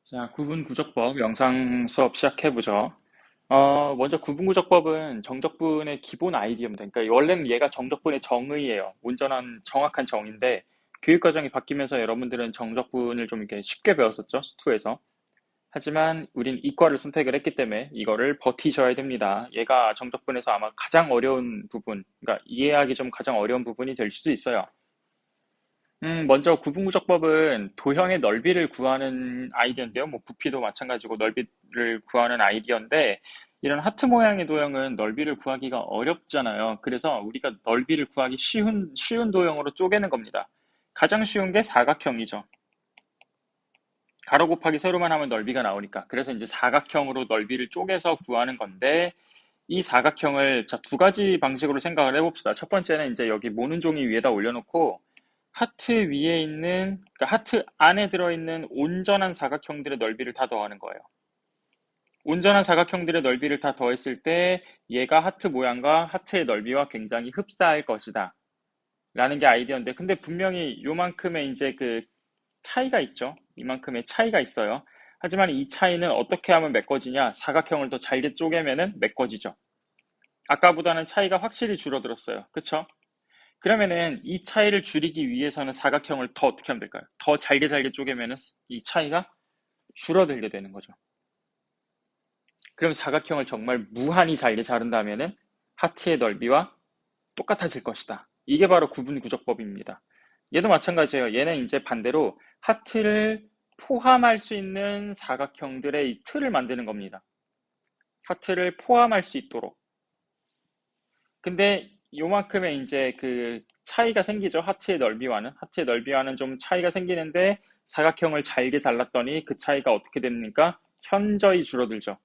자, 구분구적법 영상 수업 시작해보죠. 먼저 구분구적법은 정적분의 기본 아이디어입니다. 그러니까 원래는 얘가 정적분의 정의예요. 온전한 정확한 정의인데 교육과정이 바뀌면서 여러분들은 정적분을 좀 이렇게 쉽게 배웠었죠, 수투에서. 하지만 우린 이과를 선택을 했기 때문에 이거를 버티셔야 됩니다. 얘가 정적분에서 아마 가장 어려운 부분, 그러니까 이해하기 좀 가장 어려운 부분이 될 수도 있어요. 먼저 구분구적법은 도형의 넓이를 구하는 아이디어인데요. 뭐 부피도 마찬가지고 넓이를 구하는 아이디어인데 이런 하트 모양의 도형은 넓이를 구하기가 어렵잖아요. 그래서 우리가 넓이를 구하기 쉬운 도형으로 쪼개는 겁니다. 가장 쉬운 게 사각형이죠. 가로 곱하기 세로만 하면 넓이가 나오니까. 그래서 이제 사각형으로 넓이를 쪼개서 구하는 건데 이 사각형을 자, 두 가지 방식으로 생각을 해봅시다. 첫 번째는 이제 여기 모는 종이 위에다 올려놓고 하트 위에 있는, 그러니까 하트 안에 들어있는 온전한 사각형들의 넓이를 다 더하는 거예요. 온전한 사각형들의 넓이를 다 더했을 때 얘가 하트 모양과 하트의 넓이와 굉장히 흡사할 것이다. 라는 게 아이디어인데, 근데 분명히 요만큼의 이제 그 차이가 있죠. 이만큼의 차이가 있어요. 하지만 이 차이는 어떻게 하면 메꿔지냐? 사각형을 더 잘게 쪼개면은 메꿔지죠. 아까보다는 차이가 확실히 줄어들었어요. 그쵸? 그러면은 이 차이를 줄이기 위해서는 사각형을 더 어떻게 하면 될까요? 더 잘게 잘게 쪼개면은 이 차이가 줄어들게 되는 거죠. 그럼 사각형을 정말 무한히 잘게 자른다면은 하트의 넓이와 똑같아질 것이다. 이게 바로 구분구적법입니다. 얘도 마찬가지예요. 얘는 이제 반대로 하트를 포함할 수 있는 사각형들의 이 틀을 만드는 겁니다. 하트를 포함할 수 있도록. 근데 요만큼의 이제 그 차이가 생기죠. 하트의 넓이와는 좀 차이가 생기는데 사각형을 잘게 잘랐더니 그 차이가 어떻게 됩니까? 현저히 줄어들죠.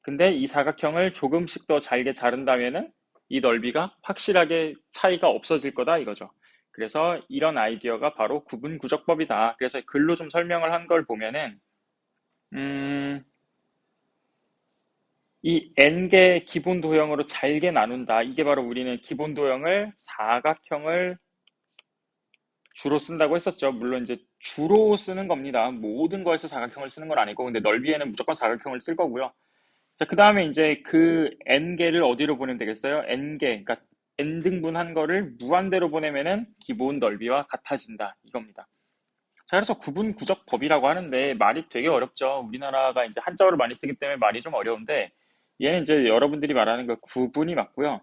근데 이 사각형을 조금씩 더 잘게 자른다면은 이 넓이가 확실하게 차이가 없어질 거다 이거죠. 그래서 이런 아이디어가 바로 구분구적법이다. 그래서 글로 좀 설명을 한 걸 보면은 음, 이 n개 기본 도형으로 잘게 나눈다. 이게 바로 우리는 기본 도형을 사각형을 주로 쓴다고 했었죠. 물론 이제 주로 쓰는 겁니다. 모든 거에서 사각형을 쓰는 건 아니고, 근데 넓이에는 무조건 사각형을 쓸 거고요. 자, 그 다음에 이제 그 n개를 어디로 보내면 되겠어요? n개, 그러니까 n등분한 거를 무한대로 보내면은 기본 넓이와 같아진다. 이겁니다. 자, 그래서 구분구적법이라고 하는데 말이 되게 어렵죠. 우리나라가 이제 한자어를 많이 쓰기 때문에 말이 좀 어려운데 얘는 이제 여러분들이 말하는 그 구분이 맞고요.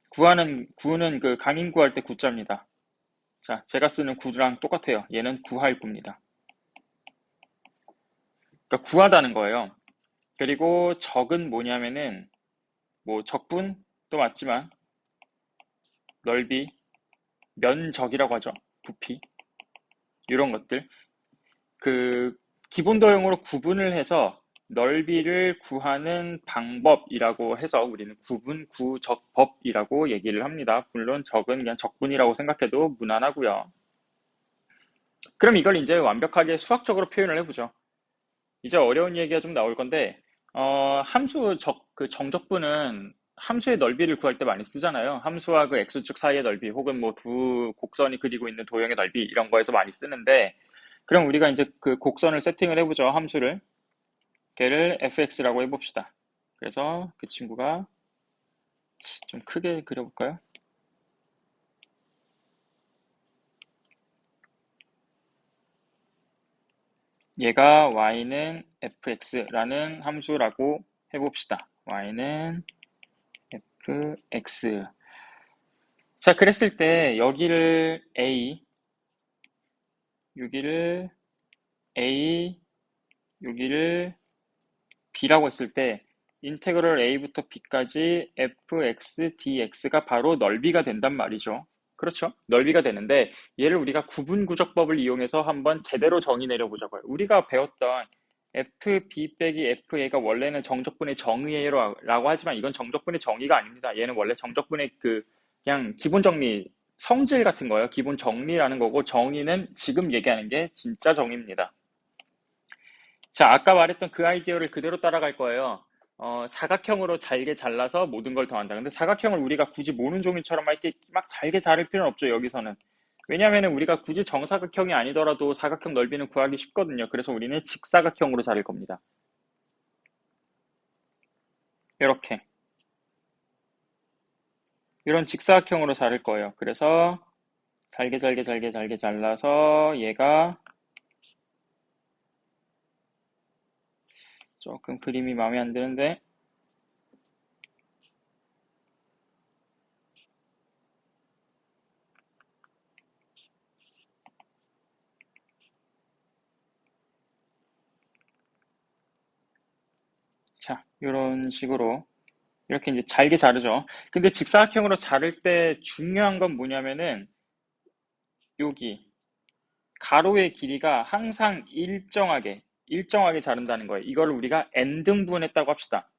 구는 그 강인 구할 때 구자입니다. 자, 제가 쓰는 구랑 똑같아요. 얘는 구할 구입니다. 그러니까 구하다는 거예요. 그리고 적은 뭐냐면은 뭐 적분도 맞지만 넓이, 면적이라고 하죠. 부피 이런 것들. 그 기본 도형으로 구분을 해서 넓이를 구하는 방법이라고 해서 우리는 구분구적법이라고 얘기를 합니다. 물론 적은 그냥 적분이라고 생각해도 무난하고요. 그럼 이걸 이제 완벽하게 수학적으로 표현을 해보죠. 이제 어려운 얘기가 좀 나올 건데, 그 정적분은 함수의 넓이를 구할 때 많이 쓰잖아요. 함수와 그 x축 사이의 넓이, 혹은 뭐 두 곡선이 그리고 있는 도형의 넓이, 이런 거에서 많이 쓰는데, 그럼 우리가 이제 그 곡선을 세팅을 해보죠. 함수를. 걔를 fx라고 해봅시다. 그래서 그 친구가 좀 크게 그려볼까요? 얘가 y는 fx라는 함수라고 해봅시다. y는 fx. 자, 그랬을 때 여기를 a, 여기를 a, 여기를 b라고 했을 때 인테그럴 a부터 b까지 fx dx가 바로 넓이가 된단 말이죠. 그렇죠? 넓이가 되는데 얘를 우리가 구분구적법을 이용해서 한번 제대로 정의 내려보자고요. 우리가 배웠던 fb 빼기 fa가 원래는 정적분의 정의라고 하지만 이건 정적분의 정의가 아닙니다. 얘는 원래 정적분의 그 그냥 기본 정리 성질 같은 거예요. 기본 정리라는 거고 정의는 지금 얘기하는 게 진짜 정의입니다. 자, 아까 말했던 그 아이디어를 그대로 따라갈 거예요. 사각형으로 잘게 잘라서 모든 걸 더한다. 근데 사각형을 우리가 굳이 모는 종이처럼 막 이렇게 막 잘게 자를 필요는 없죠, 여기서는. 왜냐하면 우리가 굳이 정사각형이 아니더라도 사각형 넓이는 구하기 쉽거든요. 그래서 우리는 직사각형으로 자를 겁니다. 이렇게. 이런 직사각형으로 자를 거예요. 그래서 잘게 잘라서 얘가 조금 그림이 마음에 안 드는데 자, 이런 식으로 이렇게 이제 잘게 자르죠. 근데 직사각형으로 자를 때 중요한 건 뭐냐면은 여기 가로의 길이가 항상 일정하게 자른다는 거예요. 이거를 우리가 n등분했다고 합시다.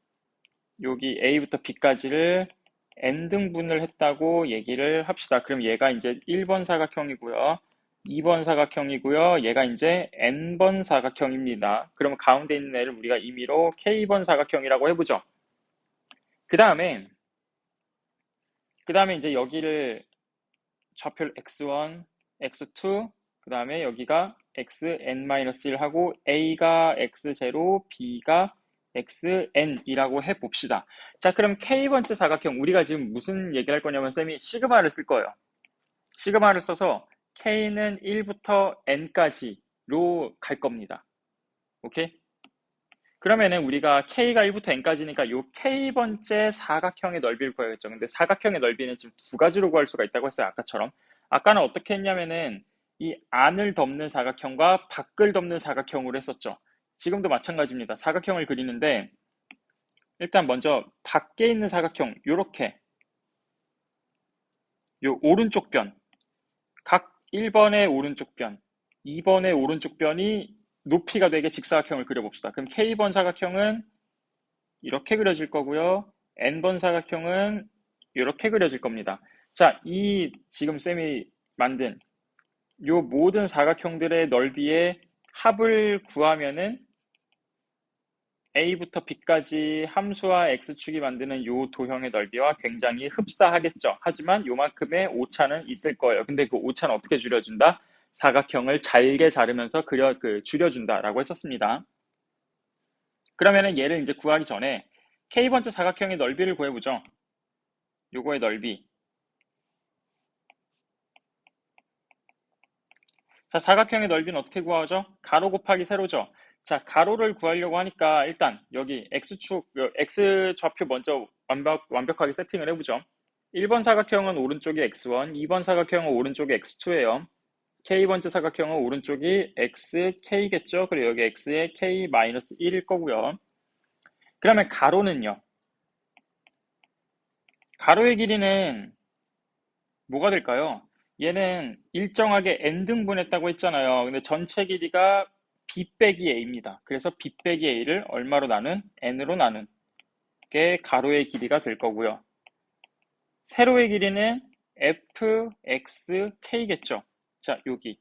여기 A부터 B까지를 n등분을 했다고 얘기를 합시다. 그럼 얘가 이제 1번 사각형이고요. 2번 사각형이고요. 얘가 이제 n번 사각형입니다. 그럼 가운데 있는 애를 우리가 임의로 k번 사각형이라고 해보죠. 그 다음에 이제 여기를 좌표를 x1, x2, 그 다음에 여기가 xn-1 하고 a가 x0, b가 xn이라고 해봅시다. 자, 그럼 k번째 사각형 우리가 지금 무슨 얘기를 할 거냐면 쌤이 시그마를 쓸 거예요. 시그마를 써서 k는 1부터 n까지로 갈 겁니다. 오케이? 그러면은 우리가 k가 1부터 n까지니까 요 k번째 사각형의 넓이를 구해야겠죠. 근데 사각형의 넓이는 지금 두 가지로 구할 수가 있다고 했어요. 아까처럼. 아까는 어떻게 했냐면은 이 안을 덮는 사각형과 밖을 덮는 사각형으로 했었죠. 지금도 마찬가지입니다. 사각형을 그리는데 일단 먼저 밖에 있는 사각형 요렇게 요 오른쪽 변 각 1번의 오른쪽 변 2번의 오른쪽 변이 높이가 되게 직사각형을 그려봅시다. 그럼 k번 사각형은 이렇게 그려질 거고요. n번 사각형은 이렇게 그려질 겁니다. 자, 이 지금 쌤이 만든 요 모든 사각형들의 넓이의 합을 구하면은 A부터 B까지 함수와 X축이 만드는 요 도형의 넓이와 굉장히 흡사하겠죠. 하지만 요만큼의 오차는 있을 거예요. 근데 그 오차는 어떻게 줄여준다? 사각형을 잘게 자르면서 줄여준다라고 했었습니다. 그러면은 얘를 이제 구하기 전에 K번째 사각형의 넓이를 구해보죠. 요거의 넓이. 자, 사각형의 넓이는 어떻게 구하죠? 가로 곱하기 세로죠. 자, 가로를 구하려고 하니까 일단 여기 X축, X 좌표 먼저 완벽하게 세팅을 해보죠. 1번 사각형은 오른쪽이 X1, 2번 사각형은 오른쪽이 X2예요. K번째 사각형은 오른쪽이 XK겠죠? 그리고 여기 X의 K-1일 거고요. 그러면 가로는요? 가로의 길이는 뭐가 될까요? 얘는 일정하게 n등분했다고 했잖아요. 근데 전체 길이가 b 빼기 a입니다. 그래서 b 빼기 a를 얼마로 나눈? n으로 나눈 게 가로의 길이가 될 거고요. 세로의 길이는 fxk겠죠. 자, 여기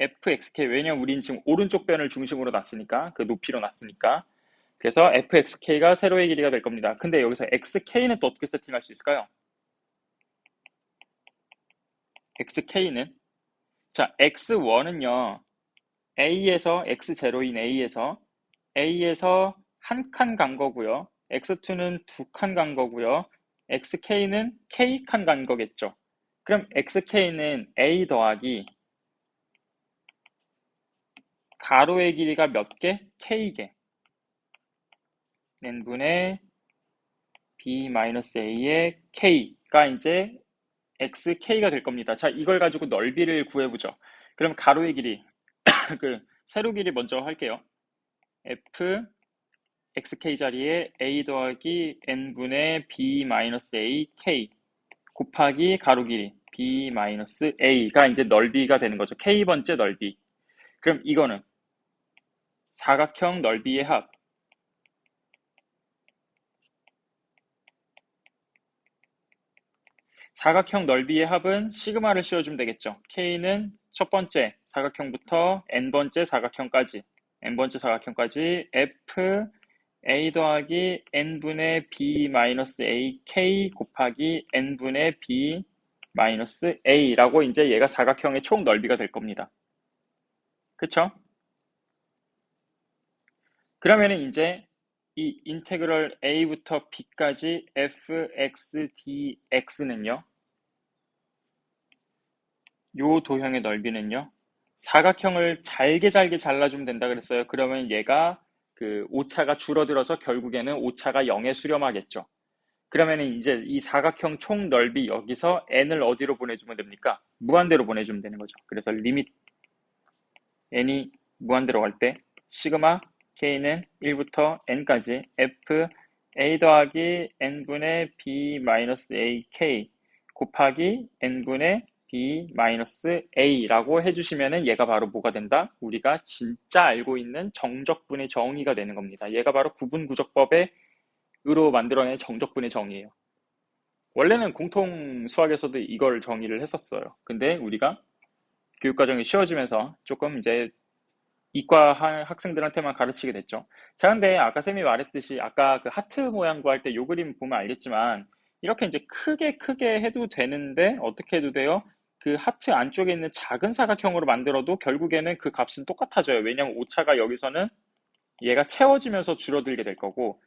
fxk. 왜냐면 우린 지금 오른쪽 변을 중심으로 놨으니까, 그 높이로 놨으니까. 그래서 fxk가 세로의 길이가 될 겁니다. 근데 여기서 xk는 또 어떻게 세팅할 수 있을까요? xk는 자, x1은요. A에서 x0인 A에서 한 칸 간 거고요. x2는 두 칸 간 거고요. xk는 k 칸 간 거겠죠. 그럼 xk는 a 더하기 가로의 길이가 몇 개? k개. n분의 b-a의 k가 이제 xk가 될 겁니다. 자, 이걸 가지고 넓이를 구해보죠. 그럼 가로의 길이, 그 세로 길이 먼저 할게요. f xk 자리에 a 더하기 n분의 b-a k 곱하기 가로 길이 b-a가 이제 넓이가 되는 거죠. k번째 넓이. 그럼 이거는 사각형 넓이의 합. 사각형 넓이의 합은 시그마를 씌워주면 되겠죠. k는 첫 번째 사각형부터 n번째 사각형까지 f a 더하기 n분의 b-a k 곱하기 n분의 b 마이너스 a라고 이제 얘가 사각형의 총 넓이가 될 겁니다. 그쵸? 그러면은 이제 이 인테그럴 a부터 b까지 fx dx는요, 요 도형의 넓이는요, 사각형을 잘게 잘라주면 된다 그랬어요. 그러면 얘가 그 오차가 줄어들어서 결국에는 오차가 0에 수렴하겠죠. 그러면은 이제 이 사각형 총 넓이 여기서 n을 어디로 보내주면 됩니까? 무한대로 보내주면 되는 거죠. 그래서 리밋 n이 무한대로 갈 때 시그마 k는 1부터 n까지 f a 더하기 n분의 b 마이너스 a k 곱하기 n분의 b 마이너스 a라고 해주시면은 얘가 바로 뭐가 된다? 우리가 진짜 알고 있는 정적분의 정의가 되는 겁니다. 얘가 바로 구분구적법의 으로 만들어낸 정적분의 정의예요. 원래는 공통 수학에서도 이걸 정의를 했었어요. 근데 우리가 교육과정이 쉬워지면서 조금 이제 이과 학생들한테만 가르치게 됐죠. 자, 근데 아까 쌤이 말했듯이 아까 그 하트 모양 구할 때 요 그림 보면 알겠지만 이렇게 이제 크게 해도 되는데 어떻게 해도 돼요? 그 하트 안쪽에 있는 작은 사각형으로 만들어도 결국에는 그 값은 똑같아져요. 왜냐면 오차가 여기서는 얘가 채워지면서 줄어들게 될 거고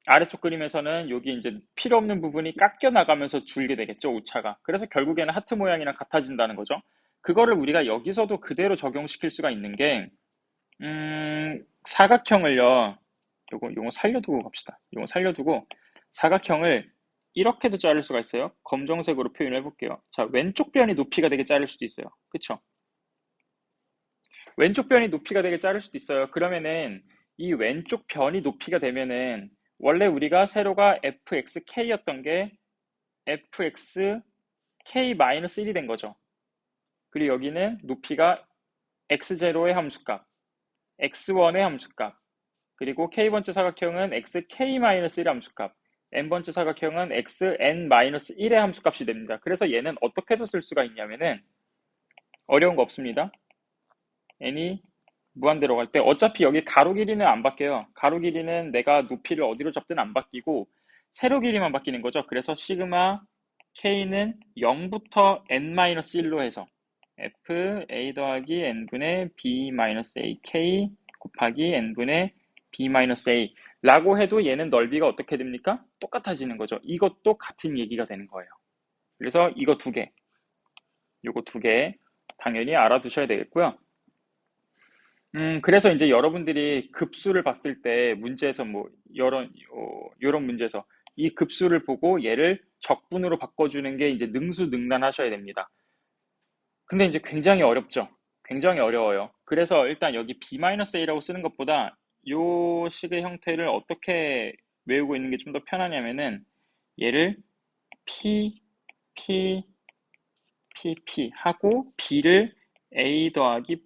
아래쪽 그림에서는 여기 이제 필요 없는 부분이 깎여 나가면서 줄게 되겠죠, 오차가. 그래서 결국에는 하트 모양이랑 같아진다는 거죠. 그거를 우리가 여기서도 그대로 적용시킬 수가 있는 게, 사각형을요, 요거 살려두고 갑시다. 요거 살려두고, 사각형을 이렇게도 자를 수가 있어요. 검정색으로 표현해 볼게요. 자, 왼쪽 변이 높이가 되게 자를 수도 있어요. 그쵸? 왼쪽 변이 높이가 되게 자를 수도 있어요. 그러면은 이 왼쪽 변이 높이가 되면은 원래 우리가 세로가 fxk였던 게 fxk-1이 된 거죠. 그리고 여기는 높이가 x0의 함수값, x1의 함수값, 그리고 k번째 사각형은 xk-1의 함수값, n번째 사각형은 xn-1의 함수값이 됩니다. 그래서 얘는 어떻게도 쓸 수가 있냐면은 어려운 거 없습니다. n이 무한대로 갈 때 어차피 여기 가로 길이는 안 바뀌어요. 가로 길이는 내가 높이를 어디로 잡든 안 바뀌고 세로 길이만 바뀌는 거죠. 그래서 시그마 k는 0부터 n-1로 해서 f a 더하기 n분의 b-a k 곱하기 n분의 b-a 라고 해도 얘는 넓이가 어떻게 됩니까? 똑같아지는 거죠. 이것도 같은 얘기가 되는 거예요. 그래서 이거 두 개, 요거 두 개 당연히 알아두셔야 되겠고요. 그래서 이제 여러분들이 급수를 봤을 때 문제에서 뭐, 요런 문제에서 이 급수를 보고 얘를 적분으로 바꿔주는 게 이제 능수능란하셔야 됩니다. 근데 이제 굉장히 어렵죠. 굉장히 어려워요. 그래서 일단 여기 b-a라고 쓰는 것보다 요 식의 형태를 어떻게 외우고 있는 게 좀 더 편하냐면은 얘를 p, p, p 하고 b를 a 더하기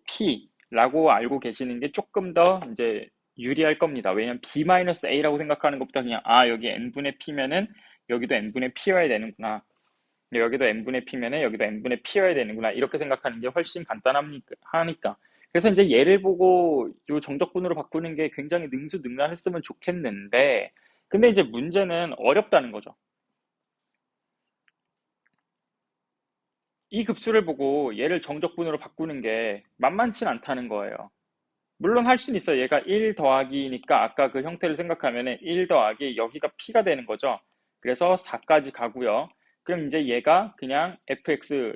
p라고 알고 계시는 게 조금 더 이제 유리할 겁니다. 왜냐면 b-a라고 생각하는 것보다 그냥 여기 n분의 p면은 여기도 n분의 p여야 되는구나. 여기도 n분의 p면은 여기도 n분의 p여야 되는구나. 이렇게 생각하는 게 훨씬 간단하니까. 그래서 이제 얘를 보고 요 정적분으로 바꾸는 게 굉장히 능수능란했으면 좋겠는데 근데 이제 문제는 어렵다는 거죠. 이 급수를 보고 얘를 정적분으로 바꾸는 게 만만치 않다는 거예요. 물론 할 수는 있어요. 얘가 1 더하기니까 아까 그 형태를 생각하면 1 더하기 여기가 p가 되는 거죠. 그래서 4까지 가고요. 그럼 이제 얘가 그냥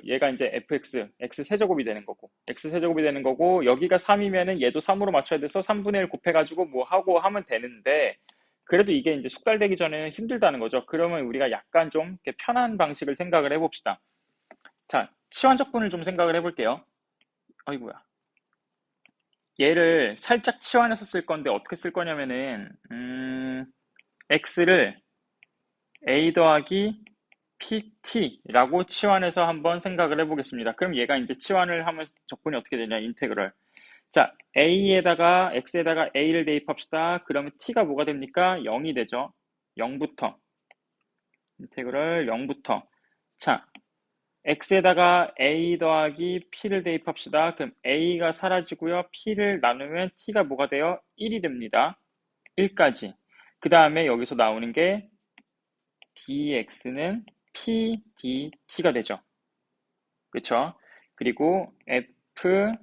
얘가 이제 x 세제곱이 되는 거고, x 세제곱이 되는 거고, 여기가 3이면은 얘도 3으로 맞춰야 돼서 3분의 1 곱해가지고 뭐 하고 하면 되는데, 그래도 이게 이제 숙달되기 전에는 힘들다는 거죠. 그러면 우리가 약간 좀 이렇게 편한 방식을 생각을 해봅시다. 자, 치환적분을 좀 생각을 해볼게요. 어이구야. 얘를 살짝 치환해서 쓸 건데 어떻게 쓸 거냐면은 x를 a 더하기 pt라고 치환해서 한번 생각을 해보겠습니다. 그럼 얘가 이제 치환을 하면 적분이 어떻게 되냐, 인테그럴. 자, a에다가 x에다가 a를 대입합시다. 그러면 t가 뭐가 됩니까? 0이 되죠. 0부터 인테그럴 0부터 자, x에다가 a 더하기 p를 대입합시다. 그럼 a가 사라지고요. p를 나누면 t가 뭐가 돼요? 1이 됩니다. 1까지. 그 다음에 여기서 나오는 게 dx는 PDT가 되죠. 그쵸? 그리고 fx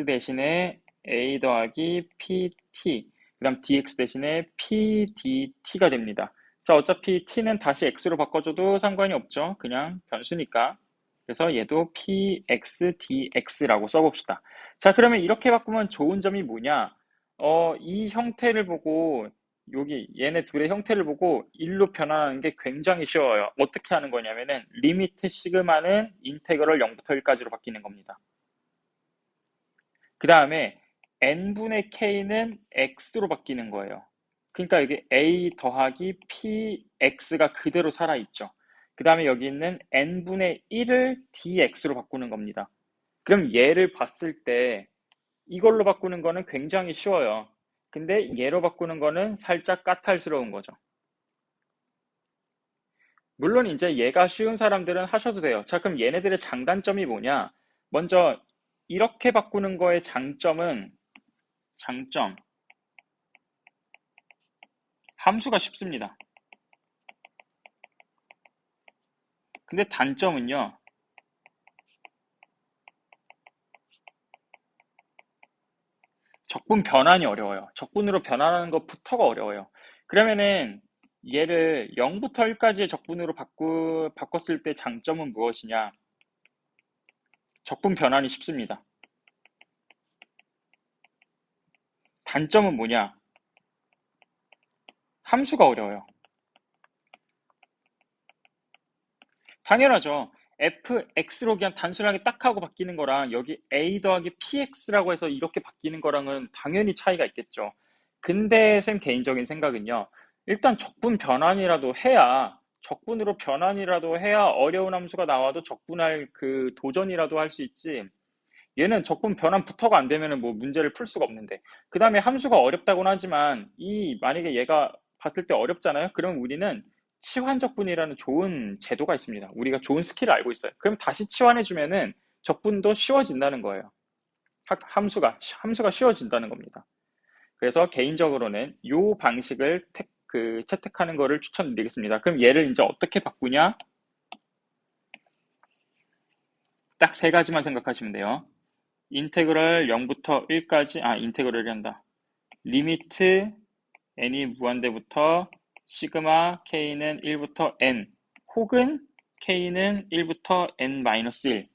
대신에 a 더하기 pt, 그 다음 dx 대신에 pdt가 됩니다. 자, 어차피 t는 다시 x로 바꿔줘도 상관이 없죠. 그냥 변수니까. 그래서 얘도 pxdx라고 써봅시다. 자, 그러면 이렇게 바꾸면 좋은 점이 뭐냐? 이 형태를 보고, 여기 얘네 둘의 형태를 보고 일로 변환하는 게 굉장히 쉬워요. 어떻게 하는 거냐면은 리미트 시그마는 인테그럴 0부터 1까지로 바뀌는 겁니다. 그 다음에 n분의 k는 x로 바뀌는 거예요. 그러니까 여기 a 더하기 px가 그대로 살아있죠. 그 다음에 여기 있는 n분의 1을 dx로 바꾸는 겁니다. 그럼 얘를 봤을 때 이걸로 바꾸는 거는 굉장히 쉬워요. 근데 얘로 바꾸는 거는 살짝 까탈스러운 거죠. 물론 이제 얘가 쉬운 사람들은 하셔도 돼요. 자, 그럼 얘네들의 장단점이 뭐냐? 먼저 이렇게 바꾸는 거의 장점, 함수가 쉽습니다. 근데 단점은요, 적분 변환이 어려워요. 적분으로 변환하는 것부터가 어려워요. 그러면은 얘를 0부터 1까지의 적분으로 바꿨을 때 장점은 무엇이냐? 적분 변환이 쉽습니다. 단점은 뭐냐? 함수가 어려워요. 당연하죠. fx로 그냥 단순하게 딱 하고 바뀌는 거랑 여기 a 더하기 px라고 해서 이렇게 바뀌는 거랑은 당연히 차이가 있겠죠. 근데 쌤 개인적인 생각은요. 일단 적분으로 변환이라도 해야 어려운 함수가 나와도 적분할 그 도전이라도 할 수 있지. 얘는 적분 변환부터가 안 되면은 뭐 문제를 풀 수가 없는데. 그 다음에 함수가 어렵다고는 하지만 만약에 얘가 봤을 때 어렵잖아요. 그럼 우리는 치환 적분이라는 좋은 제도가 있습니다. 우리가 좋은 스킬을 알고 있어요. 그럼 다시 치환해주면은 적분도 쉬워진다는 거예요. 함수가 쉬워진다는 겁니다. 그래서 개인적으로는 이 방식을 채택하는 거를 추천드리겠습니다. 그럼 얘를 이제 어떻게 바꾸냐? 딱 세 가지만 생각하시면 돼요. 인테그럴 0부터 1까지, 인테그럴이 한다. 리미트 n이 무한대부터 시그마 k는 1부터 n 혹은 k는 1부터 n-1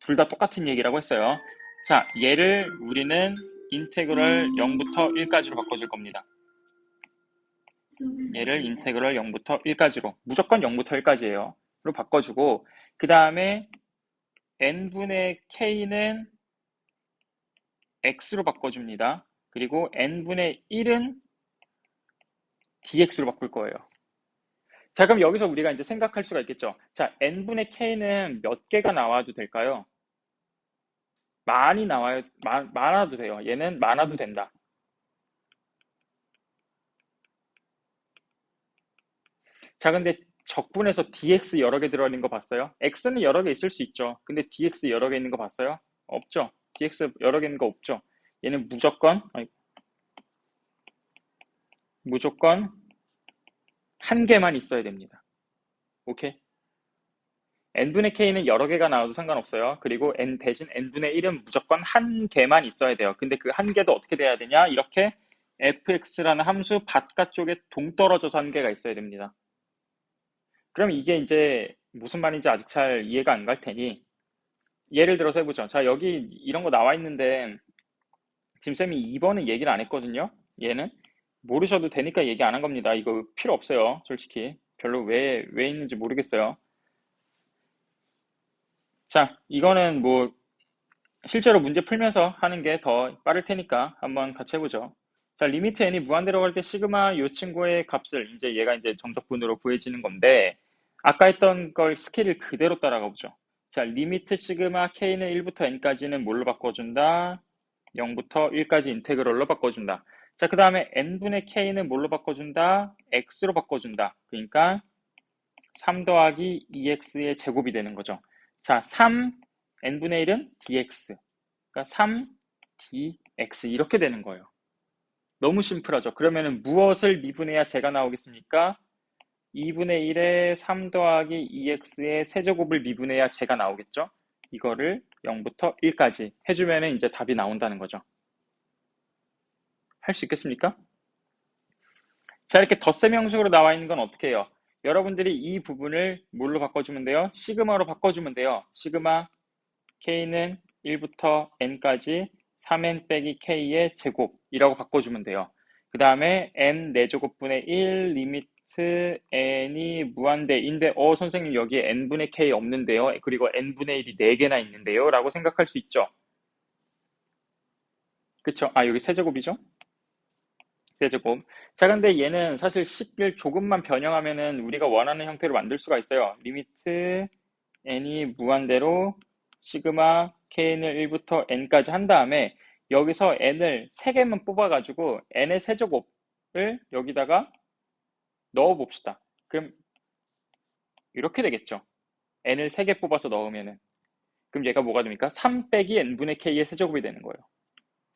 둘 다 똑같은 얘기라고 했어요. 자, 얘를 우리는 인테그럴 0부터 1까지로 바꿔줄 겁니다. 얘를 인테그럴 0부터 1까지로 무조건 0부터 1까지예요. 로 바꿔주고 그 다음에 n분의 k는 x로 바꿔줍니다. 그리고 n분의 1은 dx로 바꿀 거예요. 자, 그럼 여기서 우리가 이제 생각할 수가 있겠죠. 자, n분의 k는 몇 개가 나와도 될까요? 많아도 돼요. 얘는 많아도 된다. 자, 근데 적분에서 dx 여러 개 들어있는 거 봤어요? x는 여러 개 있을 수 있죠. 근데 dx 여러 개 있는 거 봤어요? 없죠. dx 여러 개 있는 거 없죠. 얘는 무조건 한 개만 있어야 됩니다. 오케이? n분의 k는 여러 개가 나와도 상관없어요. 그리고 n 대신 n분의 1은 무조건 한 개만 있어야 돼요. 근데 그 한 개도 어떻게 돼야 되냐? 이렇게 fx라는 함수 바깥쪽에 동떨어져서 한 개가 있어야 됩니다. 그럼 이게 이제 무슨 말인지 아직 잘 이해가 안 갈 테니 예를 들어서 해보죠. 자, 여기 이런 거 나와 있는데 지금 쌤이 2번은 얘기를 안 했거든요. 얘는 모르셔도 되니까 얘기 안 한 겁니다. 이거 필요 없어요. 솔직히 별로 왜 있는지 모르겠어요. 자, 이거는 뭐 실제로 문제 풀면서 하는 게 더 빠를 테니까 한번 같이 해보죠. 자, 리미트 n이 무한대로 갈 때 시그마 이 친구의 값을 이제 얘가 이제 정적분으로 구해지는 건데 아까 했던 걸 스케일을 그대로 따라가 보죠. 자, 리미트 시그마 k는 1부터 n까지는 뭘로 바꿔준다? 0부터 1까지 인테그럴로 바꿔준다. 자, 그 다음에 n분의 k는 뭘로 바꿔준다? x로 바꿔준다. 그러니까 3 더하기 2x의 제곱이 되는 거죠. 자, 3 n분의 1은 dx. 그러니까 3dx 이렇게 되는 거예요. 너무 심플하죠. 그러면은 무엇을 미분해야 제가 나오겠습니까? 2분의 1에 3 더하기 2x의 세제곱을 미분해야 제가 나오겠죠? 이거를 0부터 1까지 해주면 이제 답이 나온다는 거죠. 할 수 있겠습니까? 자, 이렇게 덧셈 형식으로 나와 있는 건 어떻게 해요? 여러분들이 이 부분을 뭘로 바꿔주면 돼요? 시그마로 바꿔주면 돼요. 시그마 k는 1부터 n까지 3n 빼기 k의 제곱이라고 바꿔주면 돼요. 그 다음에 n 4제곱분의 1 리미트 n이 무한대인데 선생님 여기에 n분의 k 없는데요. 그리고 n분의 1이 4개나 있는데요. 라고 생각할 수 있죠. 그쵸? 아, 여기 세제곱이죠? 세제곱. 자, 근데 얘는 사실 식을 조금만 변형하면은 우리가 원하는 형태로 만들 수가 있어요. 리미트 n이 무한대로 시그마 k를 1부터 n까지 한 다음에 여기서 n을 3개만 뽑아가지고 n의 세제곱을 여기다가 넣어 봅시다. 그럼 이렇게 되겠죠. n을 3개 뽑아서 넣으면은. 그럼 얘가 뭐가 됩니까? 3 빼기 n분의 k의 세제곱이 되는 거예요.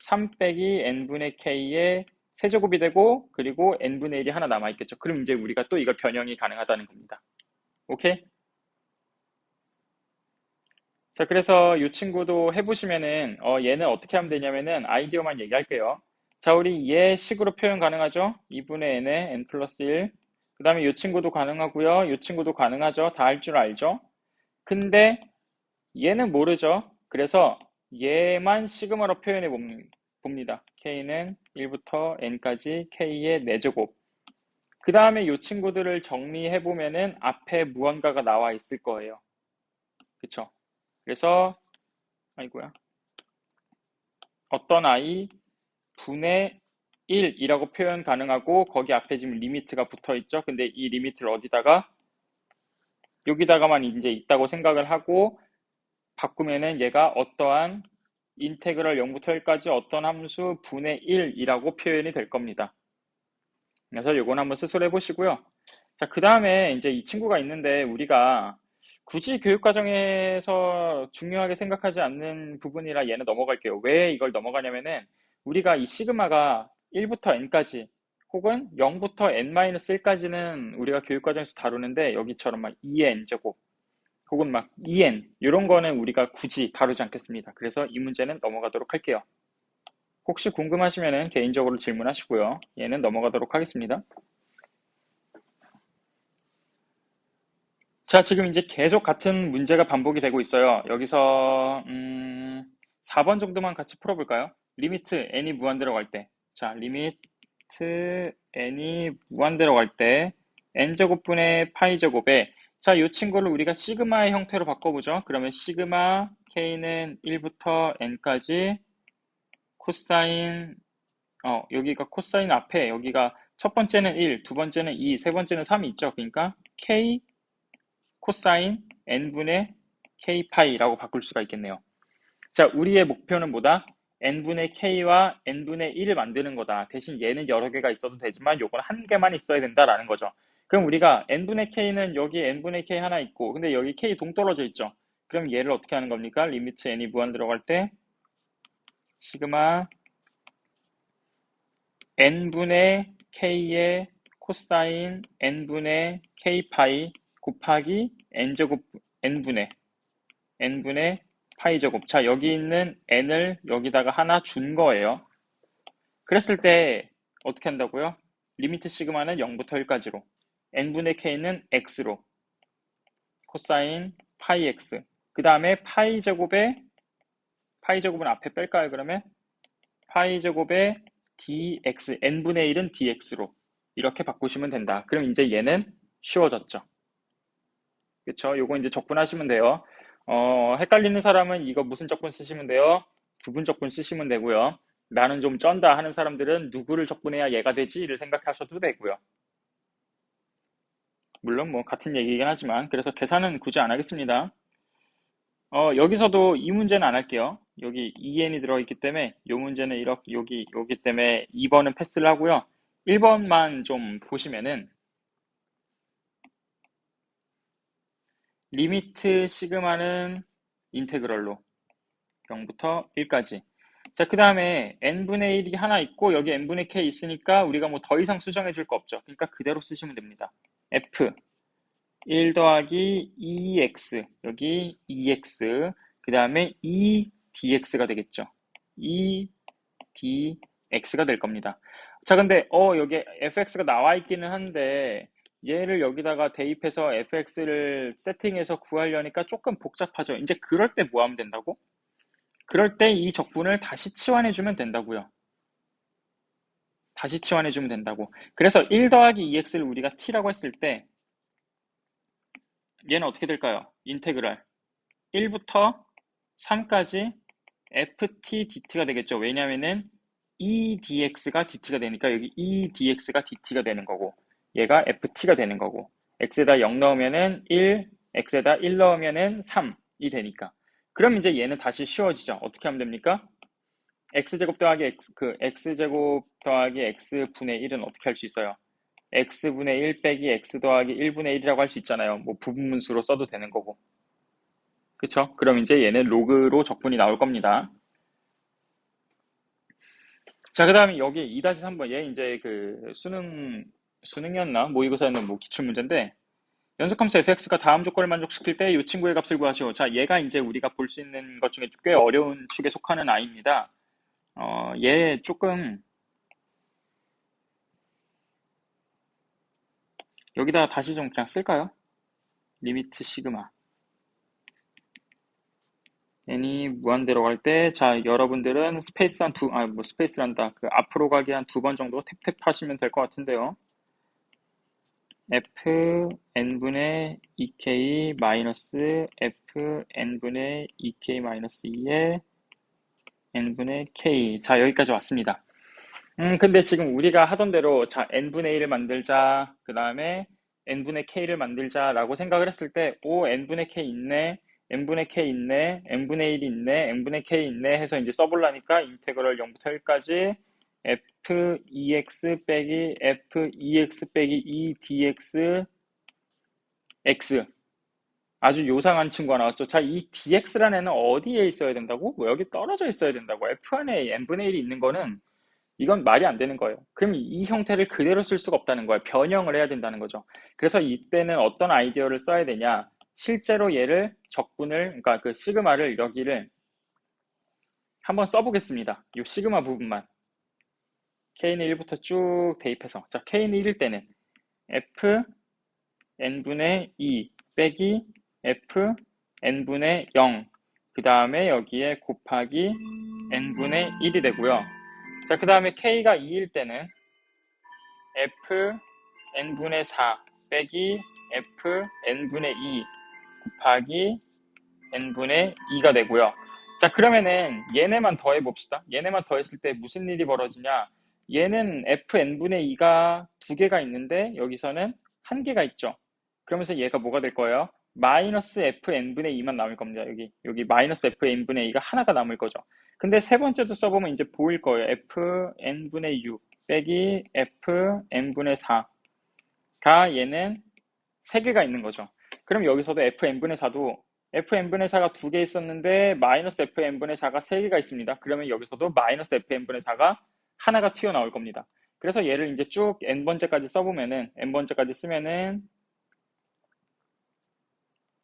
3 빼기 n분의 k의 세제곱이 되고 그리고 n분의 1이 하나 남아있겠죠. 그럼 이제 우리가 또 이걸 변형이 가능하다는 겁니다. 오케이? 자, 그래서 이 친구도 해보시면은, 얘는 어떻게 하면 되냐면은, 아이디어만 얘기할게요. 자, 우리 얘 식으로 표현 가능하죠? 2분의 n에 n 플러스 1. 그 다음에 이 친구도 가능하고요. 이 친구도 가능하죠? 다 할 줄 알죠? 근데 얘는 모르죠? 그래서 얘만 시그마로 표현해 봅니다. k는 1부터 n까지 k의 4제곱. 그 다음에 이 친구들을 정리해 보면은 앞에 무언가가 나와 있을 거예요. 그쵸? 그래서 아이고야. 어떤 아이 분의 1이라고 표현 가능하고 거기 앞에 지금 리미트가 붙어 있죠. 근데 이 리미트를 어디다가 여기다가만 이제 있다고 생각을 하고 바꾸면은 얘가 어떠한 인테그럴 0부터 1까지 어떤 함수 분의 1이라고 표현이 될 겁니다. 그래서 요건 한번 스스로 해보시고요. 자, 그 다음에 이제 이 친구가 있는데 우리가 굳이 교육과정에서 중요하게 생각하지 않는 부분이라 얘는 넘어갈게요. 왜 이걸 넘어가냐면은 우리가 이 시그마가 1부터 n까지 혹은 0부터 n-1까지는 우리가 교육과정에서 다루는데 여기처럼 막 2n제곱 혹은 막 2n 이런 거는 우리가 굳이 다루지 않겠습니다. 그래서 이 문제는 넘어가도록 할게요. 혹시 궁금하시면은 개인적으로 질문하시고요. 얘는 넘어가도록 하겠습니다. 자, 지금 이제 계속 같은 문제가 반복이 되고 있어요. 여기서 4번 정도만 같이 풀어볼까요? 리미트 n이 무한대로 갈 때. 자, 리미트 n이 무한대로 갈 때 n제곱분의 파이제곱에 자, 이 친구를 우리가 시그마의 형태로 바꿔보죠. 그러면 시그마 k는 1부터 n까지 코사인 여기가 코사인 앞에 여기가 첫 번째는 1, 두 번째는 2, 세 번째는 3이 있죠. 그러니까 k 코사인 n분의 k파이라고 바꿀 수가 있겠네요. 자, 우리의 목표는 뭐다? n분의 k와 n분의 1을 만드는 거다. 대신 얘는 여러 개가 있어도 되지만 요건 한 개만 있어야 된다라는 거죠. 그럼 우리가 n분의 k는 여기 n분의 k 하나 있고 근데 여기 k 동떨어져 있죠. 그럼 얘를 어떻게 하는 겁니까? 리미트 n이 무한 들어갈 때 시그마 n분의 k의 코사인 n분의 k파이 곱하기 n제곱 n분의 파이 제곱. 자, 여기 있는 n을 여기다가 하나 준 거예요. 그랬을 때 어떻게 한다고요? 리미트 시그마는 0부터 1까지로 n분의 k는 x로 코사인 파이 x 그 다음에 파이 제곱은 앞에 뺄까요? 그러면 파이 제곱에 dx n분의 1은 dx로 이렇게 바꾸시면 된다. 그럼 이제 얘는 쉬워졌죠. 그쵸? 요거 이제 적분하시면 돼요. 헷갈리는 사람은 이거 무슨 적분 쓰시면 돼요? 부분 적분 쓰시면 되고요. 나는 좀 쩐다 하는 사람들은 누구를 적분해야 얘가 되지를 생각하셔도 되고요. 물론 뭐 같은 얘기이긴 하지만 그래서 계산은 굳이 안 하겠습니다. 여기서도 이 문제는 안 할게요. 여기 2n이 들어있기 때문에 이 문제는 이렇게 여기 때문에 2번은 패스를 하고요. 1번만 좀 보시면은 리미트 시그마는 인테그럴로 0부터 1까지. 자, 그 다음에 n분의 1이 하나 있고 여기 n분의 k 있으니까 우리가 뭐 더 이상 수정해 줄 거 없죠. 그러니까 그대로 쓰시면 됩니다. F 1 더하기 2x 여기 2x 그 다음에 2dx가 되겠죠. 2dx가 될 겁니다. 자, 근데 여기 fx가 나와 있기는 한데 얘를 여기다가 대입해서 fx를 세팅해서 구하려니까 조금 복잡하죠. 이제 그럴 때 뭐 하면 된다고? 그럴 때 이 적분을 다시 치환해주면 된다고요. 다시 치환해주면 된다고. 그래서 1 더하기 2x를 우리가 t라고 했을 때 얘는 어떻게 될까요? 인테그랄 1부터 3까지 ft dt가 되겠죠. 왜냐면은 e dx가 dt가 되니까 여기 e dx가 dt가 되는 거고 얘가 ft가 되는 거고 x에다 0 넣으면은 1, x에다 1 넣으면은 3이 되니까 그럼 이제 얘는 다시 쉬워지죠. 어떻게 하면 됩니까? x제곱 더하기 x제곱 더하기 x분의 1은 어떻게 할 수 있어요? x분의 1 빼기 x 더하기 1분의 1이라고 할 수 있잖아요. 뭐 부분문수로 써도 되는 거고. 그쵸? 그럼 이제 얘는 로그로 적분이 나올 겁니다. 자, 그 다음에 여기 2-3번. 얘 이제 수능이었나? 모의고사였나? 뭐 기출문제인데, 연속함수 fx가 다음 조건을 만족시킬 때 이 친구의 값을 구하시오. 자, 얘가 이제 우리가 볼 수 있는 것 중에 꽤 어려운 축에 속하는 아이입니다. 얘 조금, 여기다 다시 좀 그냥 쓸까요? 리미트 시그마. n이 무한대로 갈 때, 자, 여러분들은 스페이스 뭐 스페이스란다. 앞으로 가기 한 2번 정도 탭탭 하시면 될 것 같은데요. f n분의 2k 마이너스 f n분의 2k 마이너스 2의 n분의 k. 자, 여기까지 왔습니다. 근데 지금 우리가 하던 대로, 자, n분의 1을 만들자, 그 다음에 n분의 k를 만들자라고 생각을 했을 때, 오, n분의 k 있네, n분의 k 있네, n분의 1이 있네, n분의 k 있네 해서 이제 써보려니까 인테그럴 0부터 1까지 f2x 빼기 f2x 빼기 2dx x. 아주 요상한 친구가 나왔죠. 자, 이 dx라는 애는 어디에 있어야 된다고? 뭐 여기 떨어져 있어야 된다고. f 안에 n분의 1이 있는 거는 이건 말이 안 되는 거예요. 그럼 이 형태를 그대로 쓸 수가 없다는 거예요. 변형을 해야 된다는 거죠. 그래서 이때는 어떤 아이디어를 써야 되냐? 실제로 얘를 그러니까 그 시그마를 여기를 한번 써보겠습니다. 이 시그마 부분만. k는 1부터 쭉 대입해서. 자, k는 1일 때는 f n분의 2 빼기 f n분의 0. 그 다음에 여기에 곱하기 n분의 1이 되고요. 자, 그 다음에 k가 2일 때는 f n분의 4 빼기 f n분의 2 곱하기 n분의 2가 되고요. 자, 그러면은 얘네만 더해 봅시다. 얘네만 더했을 때 무슨 일이 벌어지냐? 얘는 f n분의 2가 두 개가 있는데 여기서는 한 개가 있죠. 그러면서 얘가 뭐가 될 거예요? 마이너스 f n분의 2만 남을 겁니다. 여기 마이너스 f n분의 2가 하나가 남을 거죠. 근데 세 번째도 써보면 이제 보일 거예요. f n분의 6 빼기 f n분의 4가 얘는 세 개가 있는 거죠. 그럼 여기서도 f n분의 4도 f n분의 4가 두 개 있었는데 마이너스 f n분의 4가 세 개가 있습니다. 그러면 여기서도 마이너스 f n분의 4가 하나가 튀어나올 겁니다. 그래서 얘를 이제 쭉 n번째까지 써보면은 n번째까지 쓰면은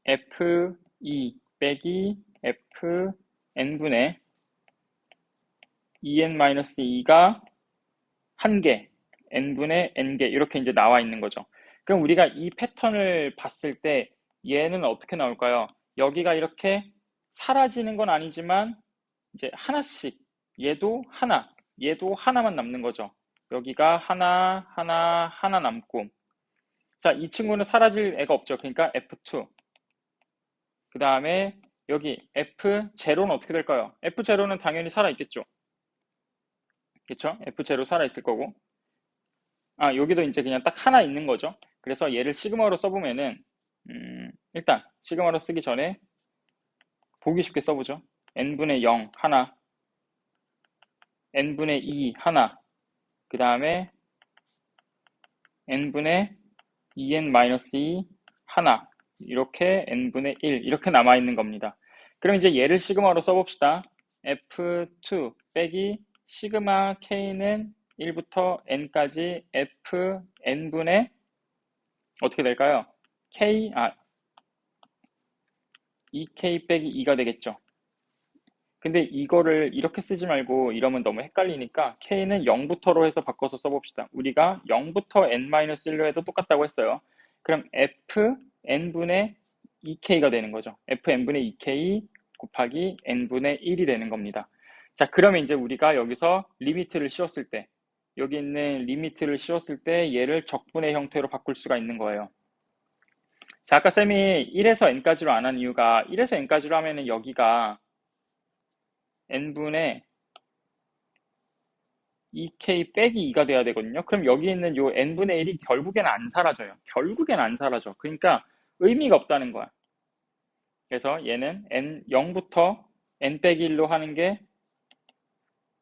f2 빼기 f n분의 2n-2가 한 개, n분의 n개 이렇게 이제 나와 있는 거죠. 그럼 우리가 이 패턴을 봤을 때 얘는 어떻게 나올까요? 여기가 이렇게 사라지는 건 아니지만 이제 하나씩 얘도 하나만 남는 거죠. 여기가 하나 남고 자, 이 친구는 사라질 애가 없죠. 그러니까 F2 그 다음에 여기 F0는 어떻게 될까요? F0는 당연히 살아있겠죠. 그쵸? F0 살아있을 거고 여기도 이제 그냥 딱 하나 있는 거죠. 그래서 얘를 시그마로 써보면은 일단 시그마로 쓰기 전에 보기 쉽게 써보죠. n분의 0 하나 n분의 2 하나 그 다음에 n분의 2n-2 하나 이렇게 n분의 1 이렇게 남아있는 겁니다. 그럼 이제 얘를 시그마로 써봅시다. f2 빼기 시그마 k는 1부터 n까지 f n분의 어떻게 될까요? k, 2k 빼기 2가 되겠죠. 근데 이거를 이렇게 쓰지 말고 이러면 너무 헷갈리니까 k는 0부터로 해서 바꿔서 써봅시다. 우리가 0부터 n-1로 해도 똑같다고 했어요. 그럼 fn분의 2k가 되는 거죠. fn분의 2k 곱하기 n분의 1이 되는 겁니다. 자, 그러면 이제 우리가 여기서 리미트를 씌웠을 때, 여기 있는 리미트를 씌웠을 때 얘를 적분의 형태로 바꿀 수가 있는 거예요. 자, 아까 쌤이 1에서 n까지로 안 한 이유가 1에서 n까지로 하면은 여기가 n분의 2k 빼기 2가 돼야 되거든요. 그럼 여기 있는 요 n분의 1이 결국엔 안 사라져요. 결국엔 안 사라져. 그러니까 의미가 없다는 거야. 그래서 얘는 0부터 n 빼기 1로 하는 게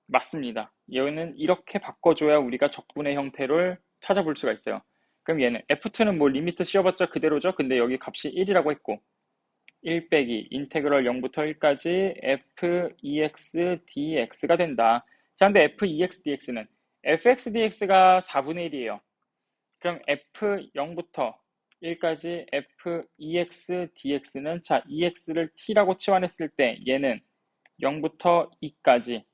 맞습니다. 얘는 이렇게 바꿔줘야 우리가 적분의 형태를 찾아볼 수가 있어요. 그럼 얘는 f2는 뭐 리미트 씌워봤자 그대로죠. 근데 여기 값이 1이라고 했고 1 빼기 인테그럴 0부터 1까지 f(2x) dx가 된다. 자, 근데 f(2x) dx는 fx dx가 4분의 1이에요. 그럼 f0부터 1까지 f(2x) dx는 자, 2x를 t라고 치환했을 때 얘는 0부터 2까지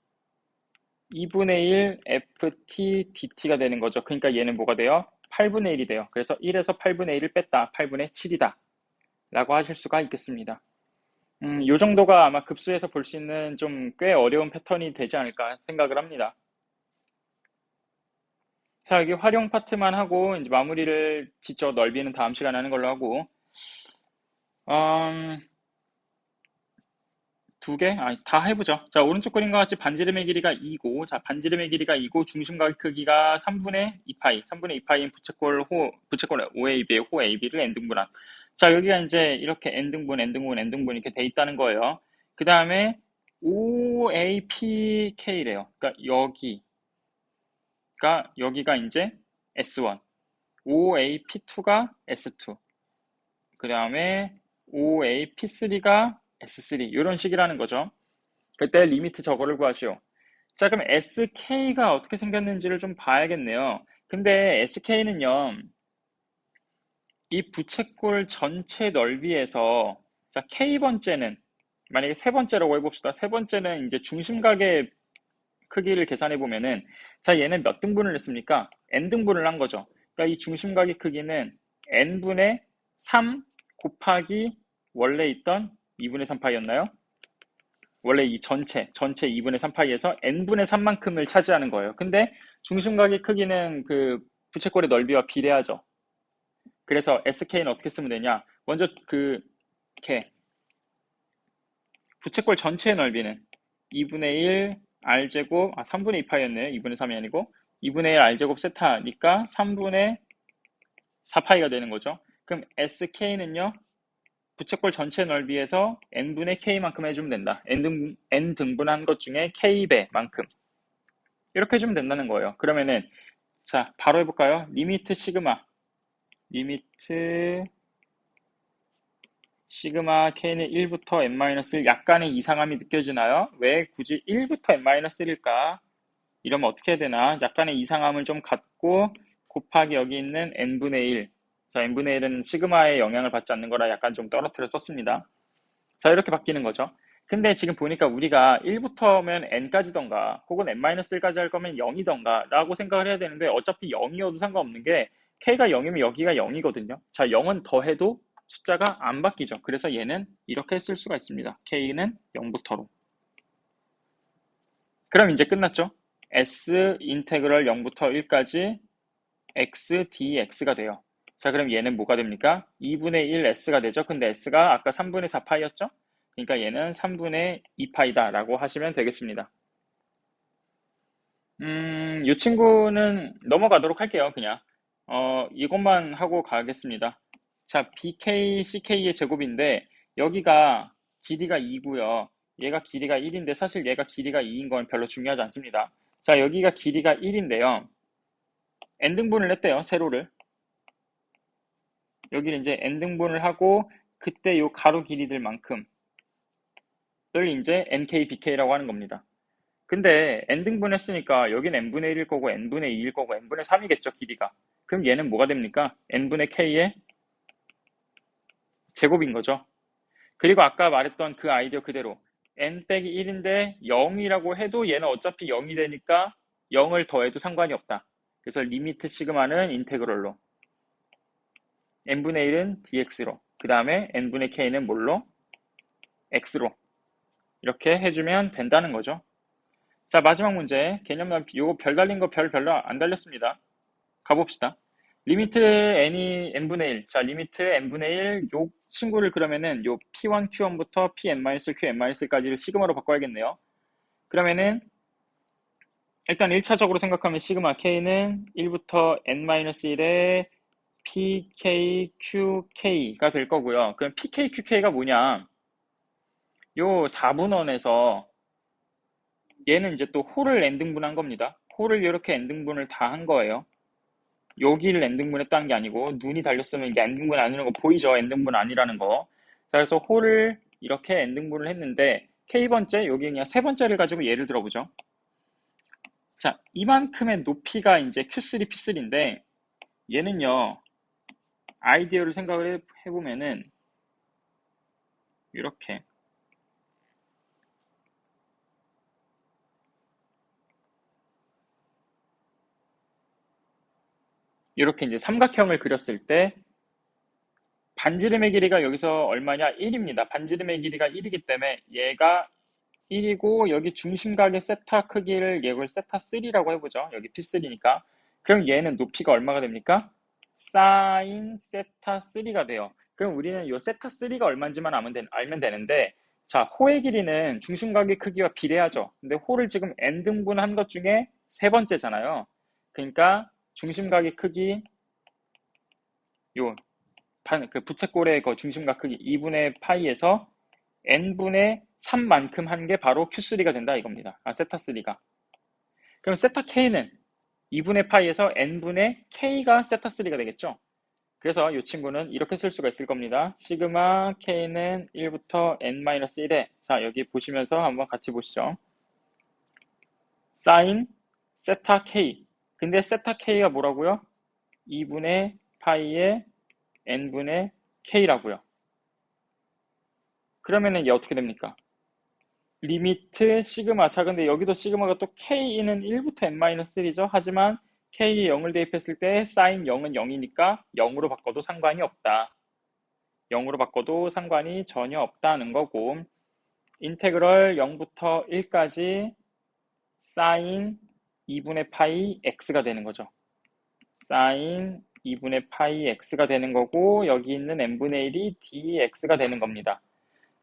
2분의 1 ft dt가 되는 거죠. 그러니까 얘는 뭐가 돼요? 8분의 1이 돼요. 그래서 1에서 8분의 1을 뺐다. 8분의 7이다. 라고 하실 수가 있겠습니다. 요 정도가 아마 급수에서 볼 수 있는 좀 꽤 어려운 패턴이 되지 않을까 생각을 합니다. 자, 여기 활용 파트만 하고 이제 마무리를 짓죠. 넓이는 다음 시간에 하는 걸로 하고 음, 두 개? 다 해보죠. 자, 오른쪽 그림과 같이 반지름의 길이가 2고, 자, 반지름의 길이가 2고, 중심각 크기가 3분의 2파이, 3분의 2파이인 부채꼴 OAB의 호 AB를 n등분한. 자, 여기가 이제 이렇게 n등분, n등분, n등분 이렇게 돼 있다는 거예요. 그 다음에 OAPK래요. 그러니까 여기가 이제 S1, OAP2가 S2, 그 다음에 OAP3가 S3, 이런 식이라는 거죠. 그때 리미트 저거를 구하시오. 자, 그럼 SK가 어떻게 생겼는지를 좀 봐야겠네요. 근데 SK는요, 이 부채꼴 전체 넓이에서, 자, K번째는, 만약에 세 번째라고 해봅시다. 세 번째는 이제 중심각의 크기를 계산해 보면은, 자, 얘는 몇 등분을 했습니까? N등분을 한 거죠. 그러니까 이 중심각의 크기는 N분의 3 곱하기 원래 있던 2분의 3파이였나요? 원래 이 전체 2분의 3파이에서 n분의 3만큼을 차지하는 거예요. 근데 중심각의 크기는 그 부채꼴의 넓이와 비례하죠. 그래서 sk는 어떻게 쓰면 되냐? 먼저 이렇게 부채꼴 전체의 넓이는 2분의 1 r제곱, 3분의 2파이였네요. 2분의 3이 아니고 2분의 1 r제곱 세타니까 3분의 4파이가 되는 거죠. 그럼 sk는요, 부채꼴 전체 넓이에서 n분의 k만큼 해주면 된다. n등분한 것 중에 k배만큼. 이렇게 해주면 된다는 거예요. 그러면은, 자, 바로 해볼까요? 리미트 시그마 k는 1부터 n-1 약간의 이상함이 느껴지나요? 왜 굳이 1부터 n-1일까? 이러면 어떻게 해야 되나? 약간의 이상함을 좀 갖고 곱하기 여기 있는 n분의 1. 자, n분의 1은 시그마의 영향을 받지 않는 거라 약간 좀 떨어뜨려 썼습니다. 자, 이렇게 바뀌는 거죠. 근데 지금 보니까 우리가 1부터면 n까지던가 혹은 n-1까지 할 거면 0이던가 라고 생각을 해야 되는데 어차피 0이어도 상관없는 게 k가 0이면 여기가 0이거든요. 자, 0은 더해도 숫자가 안 바뀌죠. 그래서 얘는 이렇게 쓸 수가 있습니다. k는 0부터로. 그럼 이제 끝났죠. s 인테그럴 0부터 1까지 x dx가 돼요. 자, 그럼 얘는 뭐가 됩니까? 2분의 1 s가 되죠. 근데 s가 아까 3분의 4파이였죠? 그러니까 얘는 3분의 2파이다 라고 하시면 되겠습니다. 이 친구는 넘어가도록 할게요. 그냥 이것만 하고 가겠습니다. 자, BK, CK의 제곱인데 여기가 길이가 2고요. 얘가 길이가 1인데 사실 얘가 길이가 2인 건 별로 중요하지 않습니다. 자, 여기가 길이가 1인데요. n등분을 했대요. 세로를. 여기는 이제 n등분을 하고 그때 요 가로 길이들만큼을 이제 NK, BK라고 하는 겁니다. 근데 n등분 했으니까 여긴 n분의 1일 거고 n분의 2일 거고 n분의 3이겠죠, 길이가. 그럼 얘는 뭐가 됩니까? n분의 k의 제곱인 거죠. 그리고 아까 말했던 그 아이디어 그대로 n 빼기 1인데 0이라고 해도 얘는 어차피 0이 되니까 0을 더해도 상관이 없다. 그래서 리미트 시그마는 인테그럴로, n분의 1은 dx로, 그 다음에 n분의 k는 뭘로? x로. 이렇게 해주면 된다는 거죠. 자, 마지막 문제. 개념 요거 별 달린 거 별로 안 달렸습니다. 가봅시다. 리미트 n이 n분의 1. 자, 리미트 n분의 1. 요 친구를 그러면은 요 p1, q1부터 pn-q, n-까지를 시그마로 바꿔야겠네요. 그러면은 일단 1차적으로 생각하면 시그마 k는 1부터 n-1의 pk, qk가 될 거고요. 그럼 pk, qk가 뭐냐? 요 4분원에서 얘는 이제 또 홀을 n등분한 겁니다. 홀을 이렇게 n등분을 다 한 거예요. 여기를 n등분했다는 게 아니고 눈이 달렸으면 이게 n등분 아니라는 거 보이죠? n등분 아니라는 거. 그래서 홀을 이렇게 n등분을 했는데 k번째, 여기 그냥 세 번째를 가지고 예를 들어보죠. 자, 이만큼의 높이가 이제 Q3, P3인데 얘는요, 아이디어를 생각을 해보면은 이렇게 이제 삼각형을 그렸을 때 반지름의 길이가 여기서 얼마냐? 1입니다. 반지름의 길이가 1이기 때문에 얘가 1이고 여기 중심각의 세타 크기를 얘를 세타 3라고 해보죠. 여기 P3니까. 그럼 얘는 높이가 얼마가 됩니까? 사인 세타 3가 돼요. 그럼 우리는 이 세타 3가 얼마인지만 알면 되는데, 자, 호의 길이는 중심각의 크기와 비례하죠. 근데 호를 지금 n등분한 것 중에 세 번째잖아요. 그러니까 중심각의 크기, 요 그 부채꼴의 그 중심각 크기 2분의 파이에서 n분의 3만큼 한 게 바로 q3가 된다 이겁니다. 세타 3가. 그럼 세타 k는 2분의 파이에서 n분의 k가 세타 3가 되겠죠. 그래서 이 친구는 이렇게 쓸 수가 있을 겁니다. 시그마 k는 1부터 n-1에, 자, 여기 보시면서 한번 같이 보시죠. 사인 세타 k. 근데 세타 k가 뭐라고요? 2분의 파이의 n분의 k라고요. 그러면은 이게 어떻게 됩니까? 리미트 시그마. 자, 근데 여기도 시그마가 또 k는 1부터 n-1이죠. 하지만 k에 0을 대입했을 때 사인 0은 0이니까 0으로 바꿔도 상관이 없다. 0으로 바꿔도 상관이 전혀 없다는 거고, 인테그럴 0부터 1까지 사인 2분의 파이 x가 되는 거죠. 사인 2분의 파이 x가 되는 거고, 여기 있는 n분의 1이 dx가 되는 겁니다.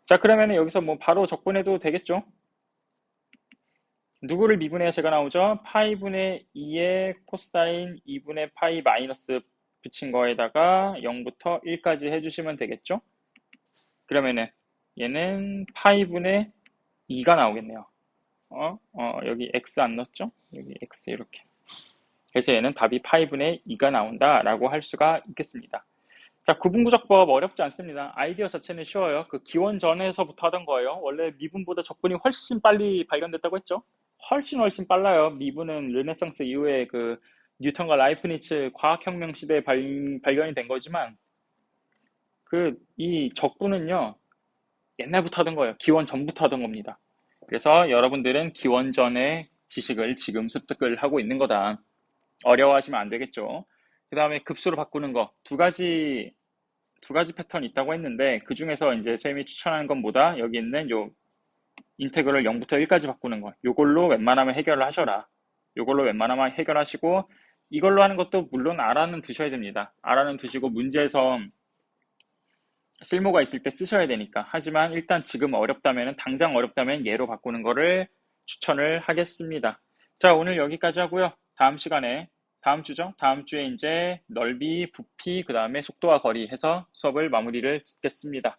자, 그러면 여기서 뭐 바로 적분해도 되겠죠? 누구를 미분해야 제가 나오죠? 파이분의 2의 코사인 2분의 파이 마이너스 붙인 거에다가 0부터 1까지 해주시면 되겠죠? 그러면은 얘는 파이분의 2가 나오겠네요. 여기 x 안 넣었죠? 여기 x 이렇게. 그래서 얘는 답이 파이분의 2가 나온다라고 할 수가 있겠습니다. 자, 구분구적법 어렵지 않습니다. 아이디어 자체는 쉬워요. 그 기원전에서부터 하던 거예요. 원래 미분보다 적분이 훨씬 빨리 발견됐다고 했죠. 훨씬 빨라요. 미분은 르네상스 이후에 그 뉴턴과 라이프니츠 과학혁명 시대에 발견이 된 거지만 이 적분은요 옛날부터 하던 거예요. 기원 전부터 하던 겁니다. 그래서 여러분들은 기원 전의 지식을 지금 습득을 하고 있는 거다. 어려워하시면 안 되겠죠. 그 다음에 급수로 바꾸는 거 두 가지 패턴이 있다고 했는데 그 중에서 이제 선생님이 추천하는 건 뭐다? 여기 있는 요 인테그럴 0부터 1까지 바꾸는 거. 요걸로 웬만하면 해결을 하셔라. 요걸로 웬만하면 해결하시고 이걸로 하는 것도 물론 알아는 두셔야 됩니다. 알아는 두시고 문제에서 쓸모가 있을 때 쓰셔야 되니까. 하지만 일단 지금 어렵다면 당장 어렵다면 얘로 바꾸는 거를 추천을 하겠습니다. 자, 오늘 여기까지 하고요. 다음 시간에 다음 주죠? 다음 주에 이제 넓이, 부피, 그 다음에 속도와 거리 해서 수업을 마무리를 짓겠습니다.